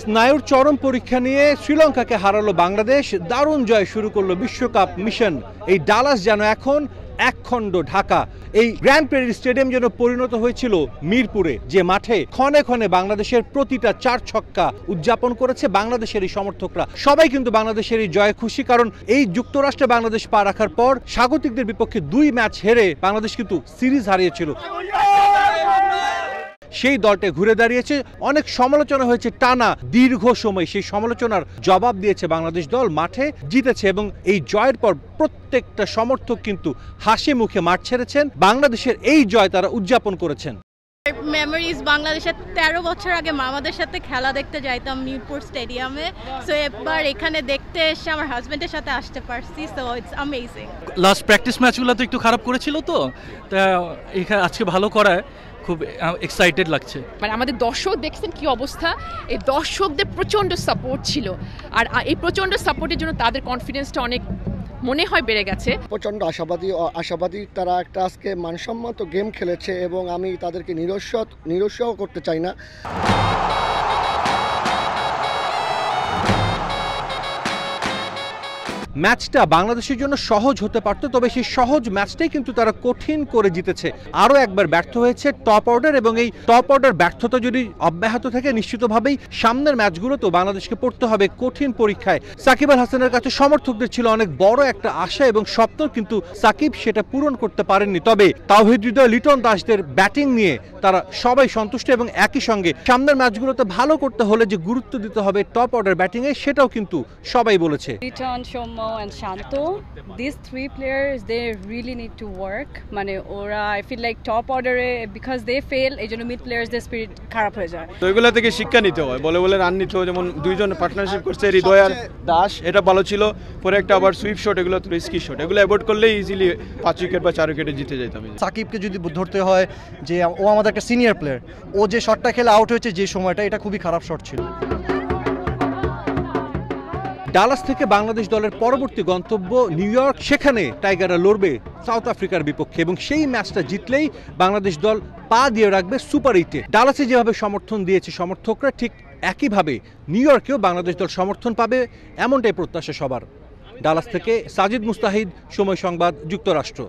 স্নায়ুর চরম পরীক্ষা নিয়ে শ্রীলঙ্কাকে হারালো বাংলাদেশ, দারুণ জয় শুরু করলো বিশ্বকাপ মিশন। এই ডালাস যেন এখন একখণ্ড ঢাকা। এই গ্র্যান্ড প্রেরি স্টেডিয়াম যেন পরিণত হয়েছিল মিরপুরে, যে মাঠে ক্ষণে ক্ষণে বাংলাদেশের প্রতিটা 4 ছক্কা উদযাপন করেছে বাংলাদেশের এই সমর্থকরা। সবাই কিন্তু বাংলাদেশের এই জয়ে খুশি, কারণ এই যুক্তরাষ্ট্রে বাংলাদেশ পা রাখার পর স্বাগতিকদের বিপক্ষে 2 ম্যাচ হেরে বাংলাদেশ কিন্তু সিরিজ হারিয়েছিল। সেই দলটা ঘুরে দাঁড়িয়েছে, অনেক সমালোচনা হয়েছে টানা দীর্ঘ সময়, সেই সমালোচনার জবাব দিয়েছে বাংলাদেশ দল, মাঠে জিতেছে এবং এই জয়ের পর প্রত্যেকটা সমর্থক কিন্তু হাসি মুখে মাঠ ছেড়েছেন, বাংলাদেশের এই জয় তারা উদযাপন করেছেন। মেমোরিজ বাংলাদেশের 13 বছর আগে মামাদের সাথে খেলা দেখতে যাইতাম মিরপুর স্টেডিয়ামে, সো এবার এখানে দেখতে এসে আমার হাজবেন্ডের সাথে আসতে পারছি, so it's amazing. Last practice ম্যাচগুলো তো একটু খারাপ করেছিল, তো এখানে আজকে ভালো করায় খুব এক্সাইটেড লাগছে। মানে আমাদের দর্শক দেখছেন কি অবস্থা, এই দর্শকদের প্রচণ্ড সাপোর্ট ছিল, আর এই প্রচণ্ড সাপোর্টের জন্য তাদের কনফিডেন্সটা অনেক মনে হয় বেড়ে গেছে। প্রচণ্ড আশাবাদী তারা একটা আজকে মানসম্মত গেম খেলেছে এবং আমি তাদেরকে নিরুৎসাহ করতে চাই না। ম্যাচটা বাংলাদেশের জন্য সহজ হতে পারত, তবে সেই সহজ ম্যাচটাই কিন্তু তারা কঠিন করে জিতেছে। আরও একবার ব্যর্থ হয়েছে টপ অর্ডার, এবং এই টপ অর্ডার ব্যর্থতা যদি অব্যাহত থাকে নিশ্চিতভাবেই সামনের ম্যাচগুলোতেও বাংলাদেশকে পড়তে হবে কঠিন পরীক্ষায়। সাকিব আল হাসানের কাছে সমর্থকদের ছিল অনেক বড় একটা আশা এবং স্বপ্ন, কিন্তু সাকিব সেটা পূরণ করতে পারেননি। তবে তাওহিদ হৃদয়, লিটন দাসদের ব্যাটিং নিয়ে তারা সবাই সন্তুষ্ট, এবং একই সঙ্গে সামনের ম্যাচগুলোতে ভালো করতে হলে যে গুরুত্ব দিতে হবে টপ অর্ডার ব্যাটিংয়ে, সেটাও কিন্তু সবাই বলেছে। and Shanto, these 3 players they really need to work. মানে ওরা I feel like top order because they fail, এইজন্য মিড প্লেয়ার্সদের স্পিরিট খারাপ হয়ে যায়। তো এগুলা থেকে শিক্ষা নিতে হয়, বলে রান নিতে হয়। যেমন 2 জন পার্টনারশিপ করছে, হৃদয় আর দাস, এটা ভালো ছিল। পরে একটা আবার সুইপ শট, এগুলো তো রিস্কি শট, এগুলো অ্যাভয়েড করলে ইজিলি 5 উইকেট বা 4 উইকেটে জিতে যেতাম। সাকিবকে যদি ধরতে হয় যে ও আমাদের একটা সিনিয়র প্লেয়ার, ও যে শটটা খেলে আউট হয়েছে যে সময়টা, এটা খুবই খারাপ শট ছিল। ডালাস থেকে বাংলাদেশ দলের পরবর্তী গন্তব্য নিউ ইয়র্ক, সেখানে টাইগাররা লড়বে সাউথ আফ্রিকার বিপক্ষে, এবং সেই ম্যাচটা জিতলেই বাংলাদেশ দল পা দিয়ে রাখবে সুপার 8-এ। ডালাসে যেভাবে সমর্থন দিয়েছে সমর্থকরা, ঠিক একইভাবে নিউ ইয়র্কেও বাংলাদেশ দল সমর্থন পাবে, এমনটাই প্রত্যাশা সবার। ডালাস থেকে সাজিদ মুস্তাহিদ, সময় সংবাদ, যুক্তরাষ্ট্র।